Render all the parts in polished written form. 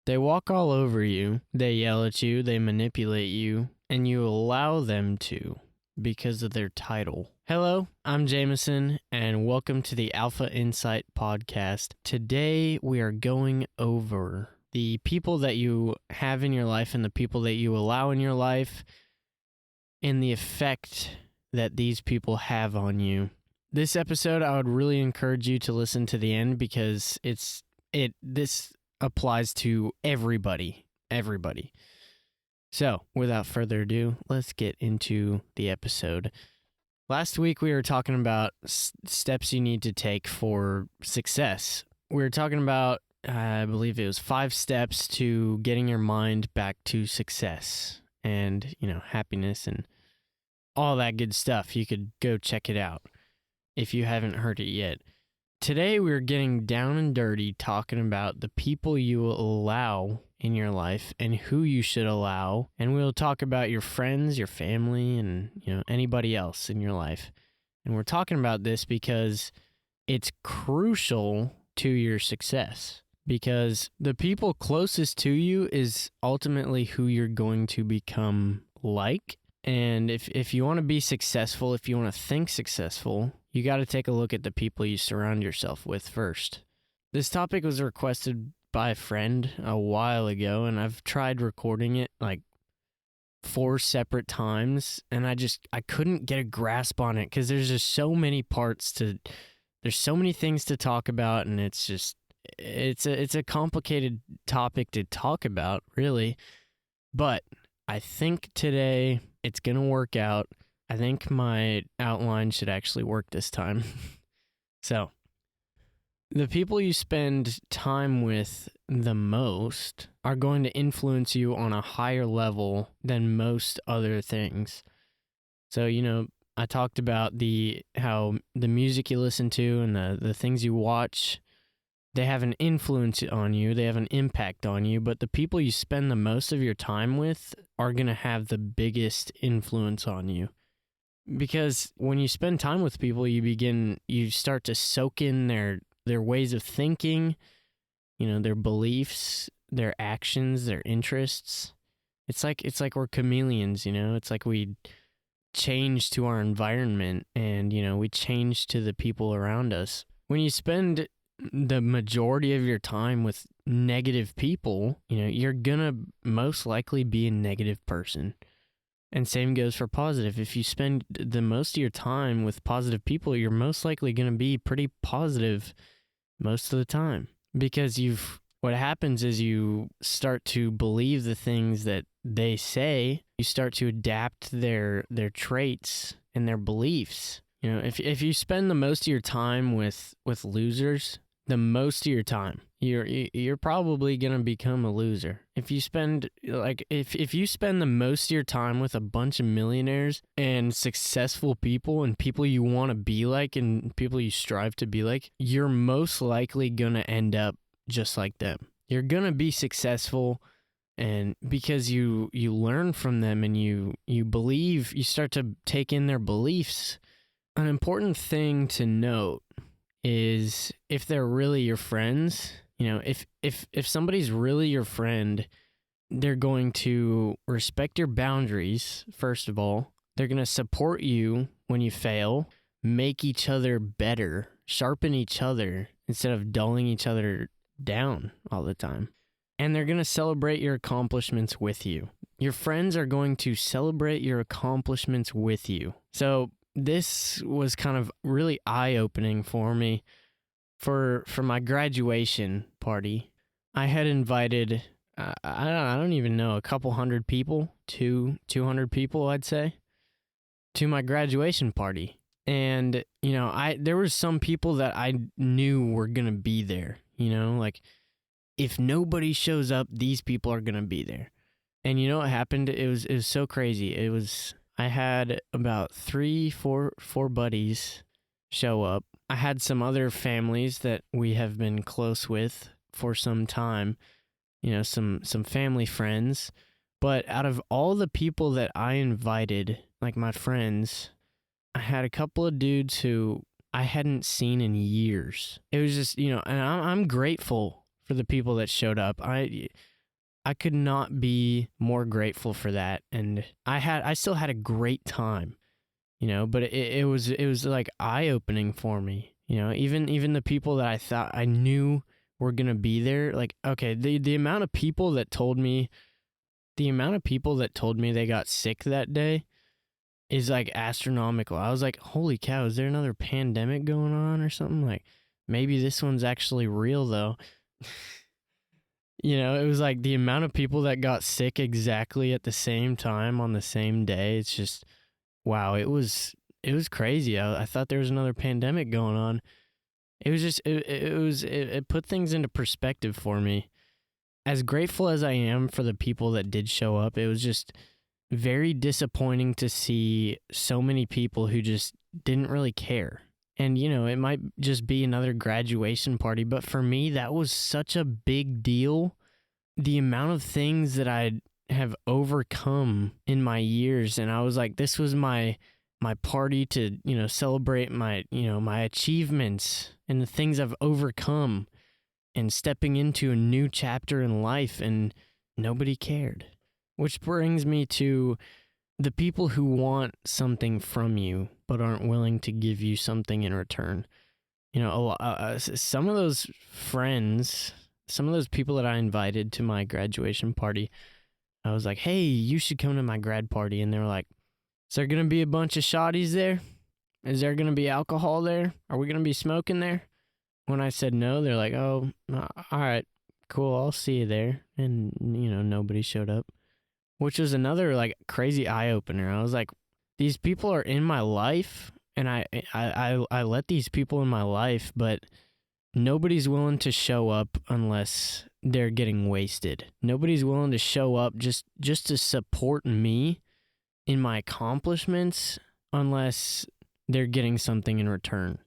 They walk all over you, they yell at you, they manipulate you, and you allow them to because of their title. Hello, I'm Jameson, and welcome to the Alpha Insight Podcast. Today, we are going over the people that you have in your life and the people that you allow in your life and the effect that these people have on you. This episode, I would really encourage you to listen to the end because this applies to everybody. So, without further ado, let's get into the episode. Last week, we were talking about steps you need to take for success. We were talking about, I believe it was 5 steps to getting your mind back to success and, happiness and all that good stuff. You could go check it out if you haven't heard it yet. Today, we're getting down and dirty talking about the people you will allow in your life and who you should allow. And we'll talk about your friends, your family, and anybody else in your life. And we're talking about this because it's crucial to your success. Because the people closest to you is ultimately who you're going to become like. And if you want to be successful, if you want to think successful, you got to take a look at the people you surround yourself with first. This topic was requested by a friend a while ago, and I've tried recording it like 4 separate times, and I couldn't get a grasp on it because there's just so many there's so many things to talk about, and it's a complicated topic to talk about, really. But I think today it's going to work out. I think my outline should actually work this time. So, the people you spend time with the most are going to influence you on a higher level than most other things. So, I talked about how the music you listen to and the things you watch, they have an influence on you, they have an impact on you, but the people you spend the most of your time with are going to have the biggest influence on you. Because when you spend time with people, you start to soak in their ways of thinking, their beliefs, their actions, their interests. It's like we're chameleons, It's like we change to our environment and, we change to the people around us. When you spend the majority of your time with negative people, you're gonna most likely be a negative person. And same goes for positive. If you spend the most of your time with positive people, you're most likely going to be pretty positive most of the time. Because what happens is you start to believe the things that they say. You start to adapt their traits and their beliefs. If you spend the most of your time with losers, the most of your time, you're probably gonna become a loser. If you spend if you spend the most of your time with a bunch of millionaires and successful people and people you want to be like and people you strive to be like, you're most likely gonna end up just like them. You're gonna be successful, and because you learn from them and you start to take in their beliefs. An important thing to note is if they're really your friends, if somebody's really your friend, they're going to respect your boundaries, first of all. They're going to support you when you fail, make each other better, sharpen each other instead of dulling each other down all the time. And they're going to celebrate your accomplishments with you. Your friends are going to celebrate your accomplishments with you. So this was kind of really eye-opening for me. For my graduation party, I had invited, I don't even know, a couple hundred people, 200 people, I'd say, to my graduation party. And, there were some people that I knew were going to be there, like if nobody shows up, these people are going to be there. And you know what happened? It was so crazy. I had about 4 buddies show up. I had some other families that we have been close with for some time, some family friends. But out of all the people that I invited, like my friends, I had a couple of dudes who I hadn't seen in years. It was just, and I'm grateful for the people that showed up. I could not be more grateful for that. And I still had a great time, but it was like eye opening for me. Even the people that I thought I knew were going to be there, like, okay, the amount of people that told me they got sick that day is like astronomical. I was like, holy cow, is there another pandemic going on or something? Like, maybe this one's actually real though. It was like the amount of people that got sick exactly at the same time on the same day. It's just, wow, it was crazy. I thought there was another pandemic going on. It was just, it put things into perspective for me. As grateful as I am for the people that did show up, it was just very disappointing to see so many people who just didn't really care. And, it might just be another graduation party, but for me, that was such a big deal. The amount of things that I have overcome in my years, and I was like, this was my party to, celebrate my achievements and the things I've overcome and stepping into a new chapter in life, and nobody cared. Which brings me to the people who want something from you but aren't willing to give you something in return. Some of those friends, some of those people that I invited to my graduation party, I was like, hey, you should come to my grad party. And they were like, is there going to be a bunch of shotties there? Is there going to be alcohol there? Are we going to be smoking there? When I said no, they're like, oh, all right, cool, I'll see you there. And, nobody showed up, which was another like crazy eye-opener. I was like, these people are in my life, and I let these people in my life, but nobody's willing to show up unless they're getting wasted. Nobody's willing to show up just to support me in my accomplishments unless they're getting something in return.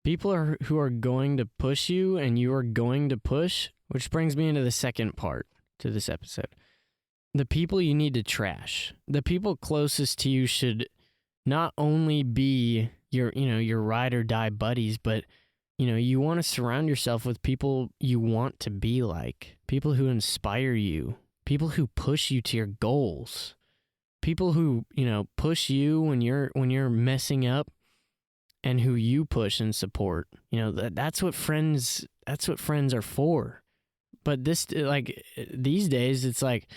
People who are going to push you, and you are going to push, which brings me into the second part to this episode. The people you need to trash. The people closest to you should not only be your ride or die buddies, but you want to surround yourself with people you want to be like, people who inspire you, people who push you to your goals, people who, push you when you're messing up, and who you push and support. That's what friends are for. But these days, it's like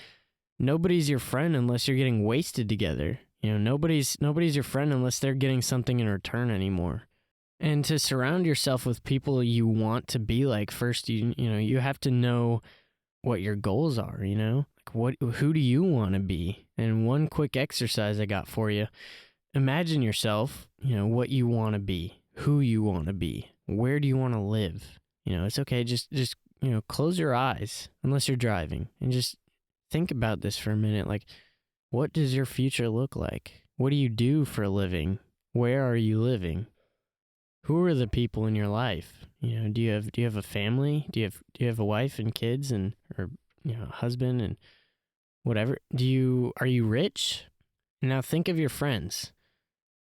nobody's your friend unless you're getting wasted together. Nobody's your friend unless they're getting something in return anymore. And to surround yourself with people you want to be like, first you have to know what your goals are, who do you want to be? And one quick exercise I got for you. Imagine yourself, what you want to be, who you want to be, where do you want to live? It's okay, just close your eyes unless you're driving and just think about this for a minute. Like, what does your future look like? What do you do for a living? Where are you living? Who are the people in your life? Do you have a family? Do you have a wife and kids or husband and whatever? Are you rich? Now think of your friends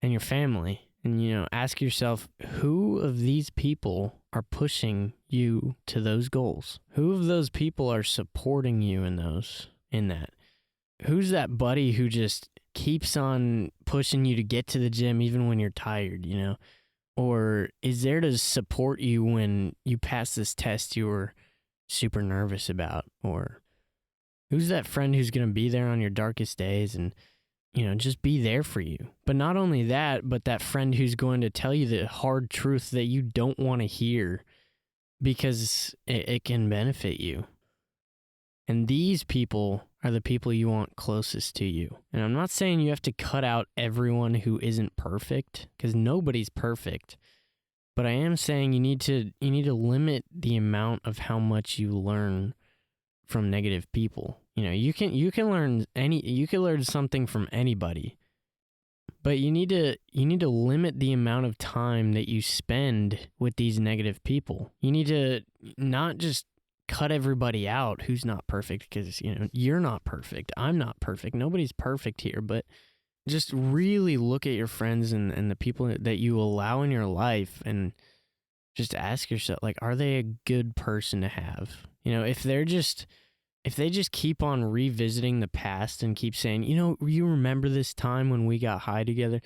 and your family, and ask yourself, who of these people are pushing you to those goals? Who of those people are supporting you in that? Who's that buddy who just keeps on pushing you to get to the gym even when you're tired, or is there to support you when you pass this test you were super nervous about? Or who's that friend who's going to be there on your darkest days and just be there for you? But not only that, but that friend who's going to tell you the hard truth that you don't want to hear because it can benefit you. And these people are the people you want closest to you. And I'm not saying you have to cut out everyone who isn't perfect, because nobody's perfect. But I am saying you need to limit the amount of how much you learn from negative people. You can learn something from anybody, but you need to limit the amount of time that you spend with these negative people. You need to not just cut everybody out who's not perfect, because you're not perfect. I'm not perfect. Nobody's perfect here, but just really look at your friends and the people that you allow in your life, and just ask yourself, like, are they a good person to have? If they're just if they just keep on revisiting the past and keep saying, you remember this time when we got high together?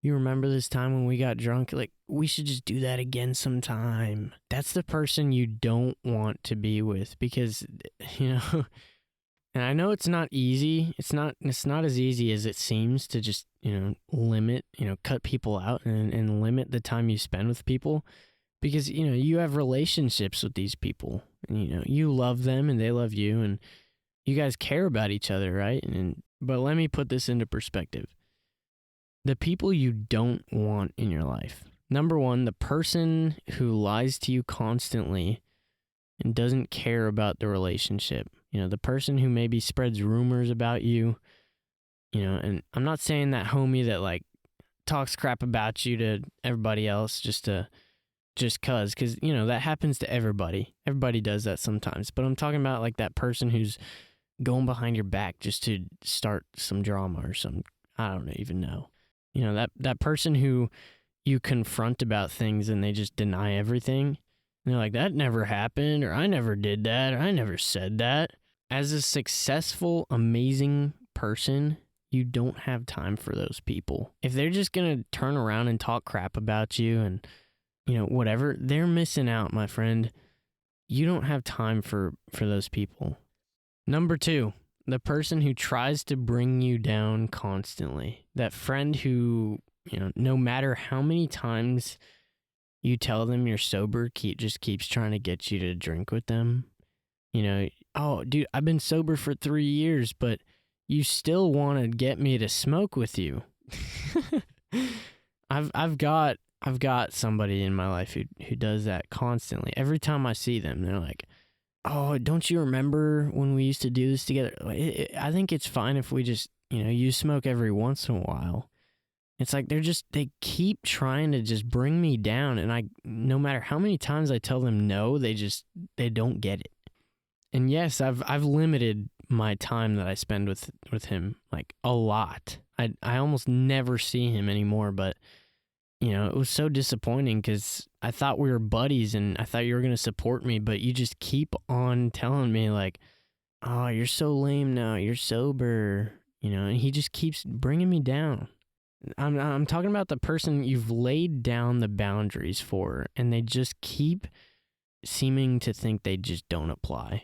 You remember this time when we got drunk? Like, we should just do that again sometime. That's the person you don't want to be with because, and I know it's not easy. It's not as easy as it seems to just, limit, cut people out and limit the time you spend with people because, you have relationships with these people and, you love them and they love you and you guys care about each other, right? But let me put this into perspective. The people you don't want in your life. Number one, the person who lies to you constantly and doesn't care about the relationship. The person who maybe spreads rumors about you, and I'm not saying that homie that like talks crap about you to everybody else just cause, that happens to everybody. Everybody does that sometimes. But I'm talking about like that person who's going behind your back just to start some drama or some, I don't even know. That person who you confront about things and they just deny everything. And they're like, that never happened, or I never did that, or I never said that. As a successful, amazing person, you don't have time for those people. If they're just going to turn around and talk crap about you and, whatever, they're missing out, my friend. You don't have time for those people. Number two. The person who tries to bring you down constantly. That friend who, no matter how many times you tell them you're sober, just keeps trying to get you to drink with them. Oh, dude, I've been sober for 3 years, but you still want to get me to smoke with you. I've got somebody in my life who does that constantly. Every time I see them, they're like, oh, don't you remember when we used to do this together? I think it's fine if we just, you smoke every once in a while. It's like they keep trying to just bring me down. And no matter how many times I tell them no, they don't get it. And yes, I've limited my time that I spend with him, like a lot. I almost never see him anymore, but it was so disappointing because I thought we were buddies and I thought you were going to support me, but you just keep on telling me like, oh, you're so lame now, you're sober, and he just keeps bringing me down. I'm talking about the person you've laid down the boundaries for and they just keep seeming to think they just don't apply.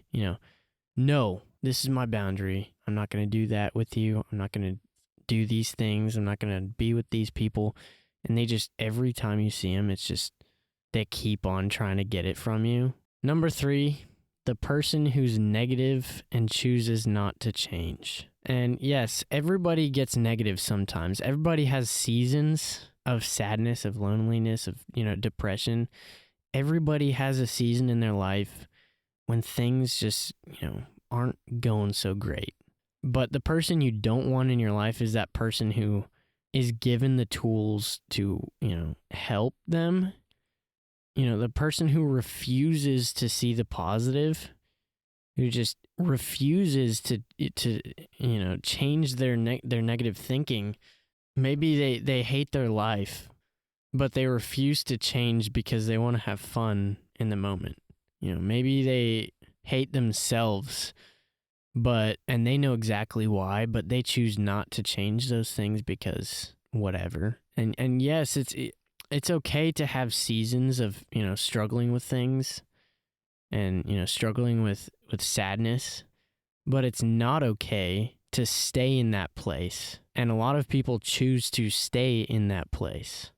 No, this is my boundary. I'm not going to do that with you. I'm not going to do these things. I'm not going to be with these people. And they just, every time you see them, it's just, they keep on trying to get it from you. Number three, the person who's negative and chooses not to change. And yes, everybody gets negative sometimes. Everybody has seasons of sadness, of loneliness, of, depression. Everybody has a season in their life when things just, aren't going so great. But the person you don't want in your life is that person who is given the tools to, help them. The person who refuses to see the positive, who just refuses to change their negative thinking. Maybe they hate their life, but they refuse to change because they want to have fun in the moment. Maybe they hate themselves, and they know exactly why, but they choose not to change those things because whatever. And yes, it's okay to have seasons of, struggling with things and, struggling with sadness, but it's not okay to stay in that place. And a lot of people choose to stay in that place.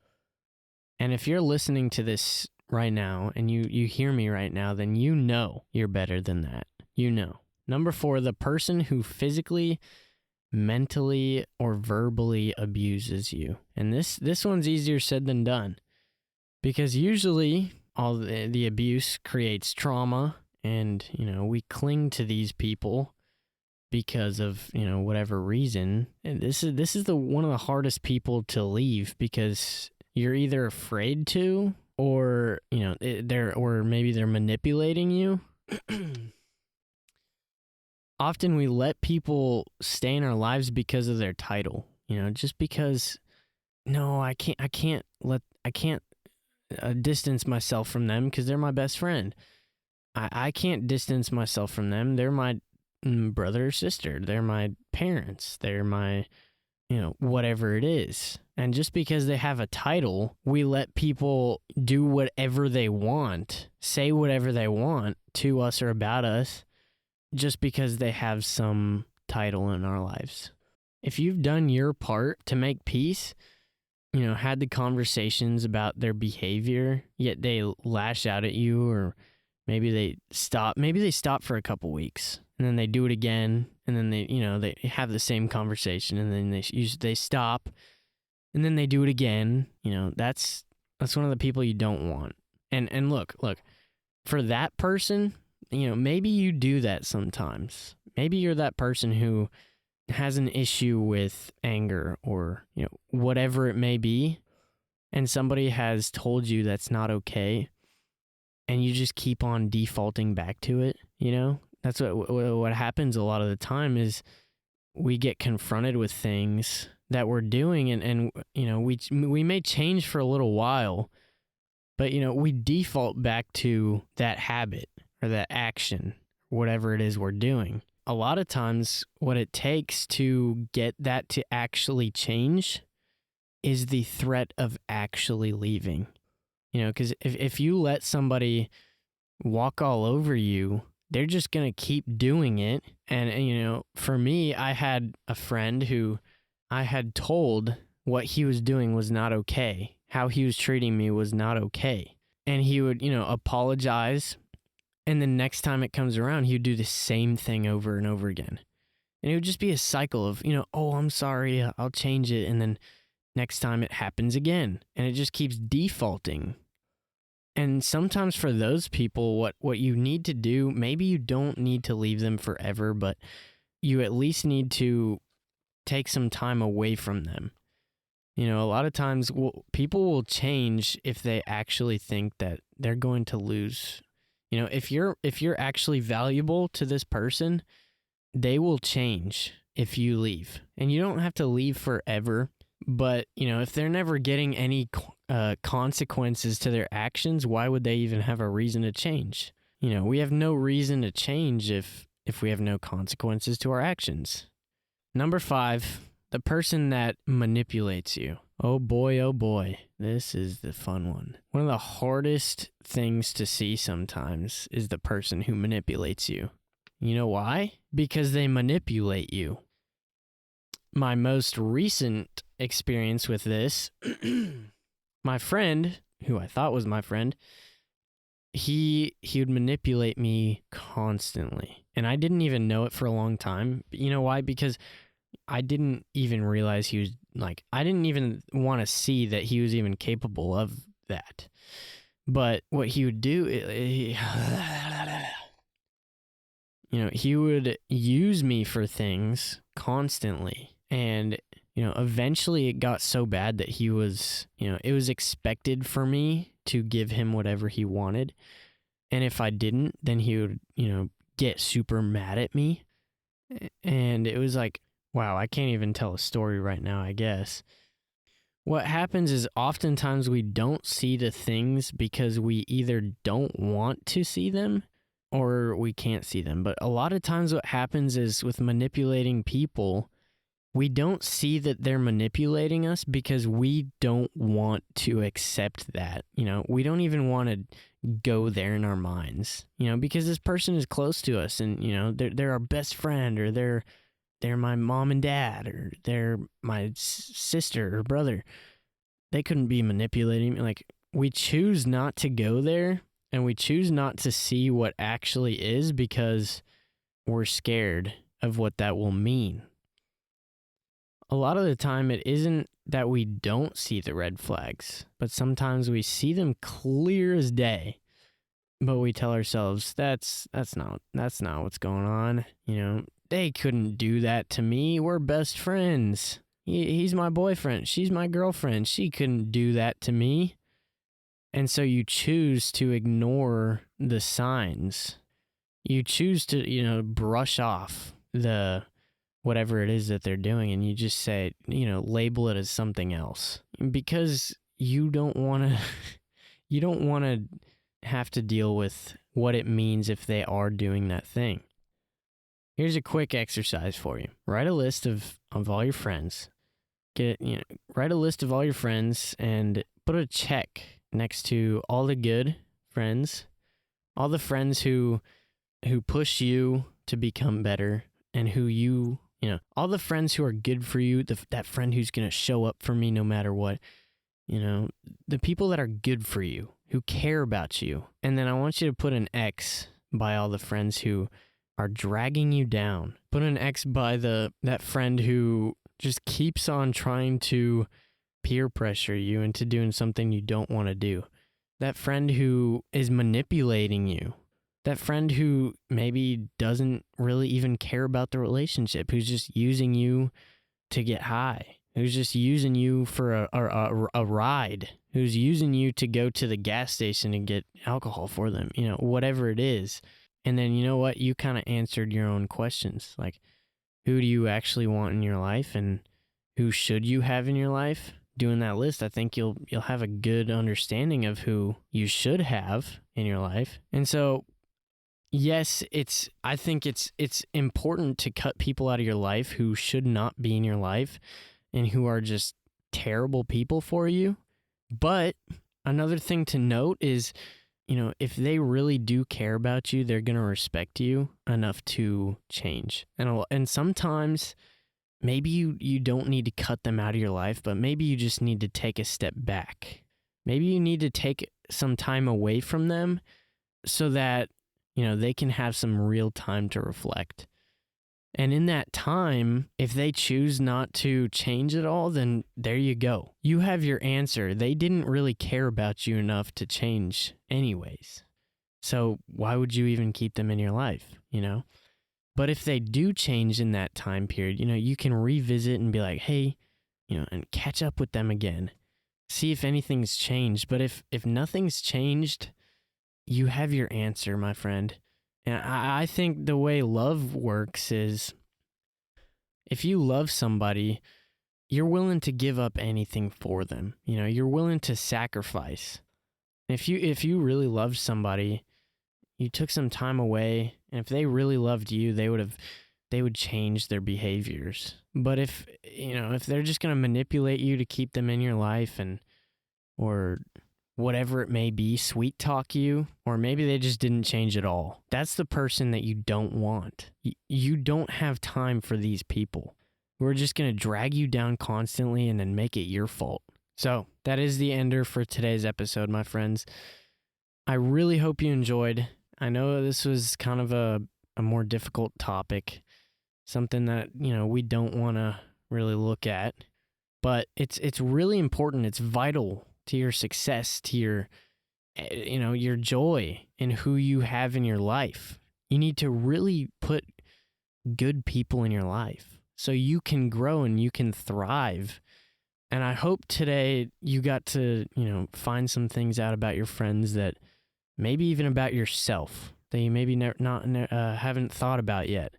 And if you're listening to this right now and you hear me right now, then you're better than that. Number four, the person who physically, mentally, or verbally abuses you. And this one's easier said than done because usually all the abuse creates trauma and, we cling to these people because of, whatever reason. And this is one of the hardest people to leave because you're either afraid to or, or maybe they're manipulating you. Often we let people stay in our lives because of their title, just because, no, I can't distance myself from them because they're my best friend. I can't distance myself from them. They're my brother or sister. They're my parents. They're my, whatever it is. And just because they have a title, we let people do whatever they want, say whatever they want to us or about us, just because they have some title in our lives. If you've done your part to make peace, had the conversations about their behavior, yet they lash out at you, or maybe they stop for a couple weeks and then they do it again, and then they have the same conversation, and then they stop and then they do it again. That's one of the people you don't want. And look, for that person, maybe you do that sometimes. Maybe you're that person who has an issue with anger or, whatever it may be, and somebody has told you that's not okay, and you just keep on defaulting back to it. That's what happens a lot of the time is we get confronted with things that we're doing, and we may change for a little while, but we default back to that habit or that action, whatever it is we're doing. A lot of times what it takes to get that to actually change is the threat of actually leaving. Because if you let somebody walk all over you, they're just going to keep doing it. And, for me, I had a friend who I had told what he was doing was not okay. How he was treating me was not okay. And he would, apologize. And then next time it comes around, he would do the same thing over and over again. And it would just be a cycle of, oh, I'm sorry, I'll change it. And then next time it happens again. And it just keeps defaulting. And sometimes for those people, what you need to do, maybe you don't need to leave them forever, but you at least need to take some time away from them. A lot of times people will change if they actually think that they're going to lose. If you're actually valuable to this person, they will change if you leave. And you don't have to leave forever, but if they're never getting any consequences to their actions, why would they even have a reason to change? We have no reason to change if we have no consequences to our actions. Number 5, the person that manipulates you. Oh boy, this is the fun one. One of the hardest things to see sometimes is the person who manipulates you. You know why? Because they manipulate you. My most recent experience with this, my friend, who I thought was my friend, he would manipulate me constantly. And I didn't even know it for a long time. But you know why? Because I didn't even realize he was I didn't even want to see that he was even capable of that. But what he would do, he would use me for things constantly. And, eventually it got so bad that he was, it was expected for me to give him whatever he wanted. And if I didn't, then he would, get super mad at me. And it was like, wow, I can't even tell a story right now, I guess. What happens is oftentimes we don't see the things because we either don't want to see them or we can't see them. But a lot of times what happens is with manipulating people, we don't see that they're manipulating us because we don't want to accept that. We don't even want to go there in our minds, because this person is close to us and, they're our best friend, or they're my mom and dad, or they're my sister or brother. They couldn't be manipulating me. We choose not to go there, and we choose not to see what actually is because we're scared of what that will mean. A lot of the time, it isn't that we don't see the red flags, but sometimes we see them clear as day, but we tell ourselves that's not what's going on. They couldn't do that to me. We're best friends. He's my boyfriend. She's my girlfriend. She couldn't do that to me. And so you choose to ignore the signs. You choose to, brush off the whatever it is that they're doing, and you just say, label it as something else. Because you don't want to have to deal with what it means if they are doing that thing. Here's a quick exercise for you. Write a list of all your friends. Write a list of all your friends and put a check next to all the good friends, all the friends who push you to become better, and who all the friends who are good for you, that friend who's going to show up for me no matter what, the people that are good for you, who care about you. And then I want you to put an X by all the friends who are dragging you down. Put an X by that friend who just keeps on trying to peer pressure you into doing something you don't want to do. That friend who is manipulating you. That friend who maybe doesn't really even care about the relationship, who's just using you to get high, who's just using you for a ride, who's using you to go to the gas station and get alcohol for them, whatever it is. And then you know what? You kind of answered your own questions. Like, who do you actually want in your life, and who should you have in your life? Doing that list, I think you'll have a good understanding of who you should have in your life. And so, yes, I think it's important to cut people out of your life who should not be in your life and who are just terrible people for you. But another thing to note is, if they really do care about you, they're going to respect you enough to change. And sometimes maybe you don't need to cut them out of your life, but maybe you just need to take a step back. Maybe you need to take some time away from them so that, they can have some real time to reflect. And in that time, if they choose not to change at all, then there you go. You have your answer. They didn't really care about you enough to change anyways. So why would you even keep them in your life, But if they do change in that time period, you can revisit and be like, hey, and catch up with them again. See if anything's changed. But if nothing's changed, you have your answer, my friend. And I think the way love works is, if you love somebody, you're willing to give up anything for them. You're willing to sacrifice. If you really loved somebody, you took some time away, and if they really loved you, they would change their behaviors. But if they're just going to manipulate you to keep them in your life, or whatever it may be, sweet talk you, or maybe they just didn't change at all, that's the person that you don't want. You don't have time for these people who are just going to drag you down constantly and then make it your fault. So that is the ender for today's episode, my friends. I really hope you enjoyed. I know this was kind of a more difficult topic, something that, we don't want to really look at, but it's really important. It's vital to your success, to your joy in who you have in your life. You need to really put good people in your life so you can grow and you can thrive. And I hope today you got to, find some things out about your friends, that maybe even about yourself, that you maybe haven't thought about yet.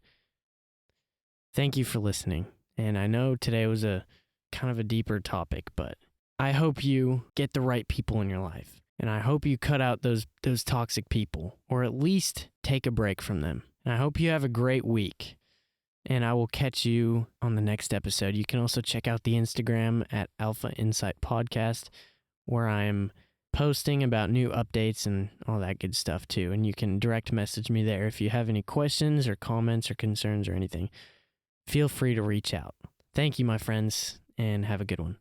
Thank you for listening. And I know today was a kind of a deeper topic, but I hope you get the right people in your life. And I hope you cut out those toxic people, or at least take a break from them. And I hope you have a great week. And I will catch you on the next episode. You can also check out the Instagram at Alpha Insight Podcast, where I'm posting about new updates and all that good stuff too. And you can direct message me there if you have any questions or comments or concerns or anything. Feel free to reach out. Thank you, my friends, and have a good one.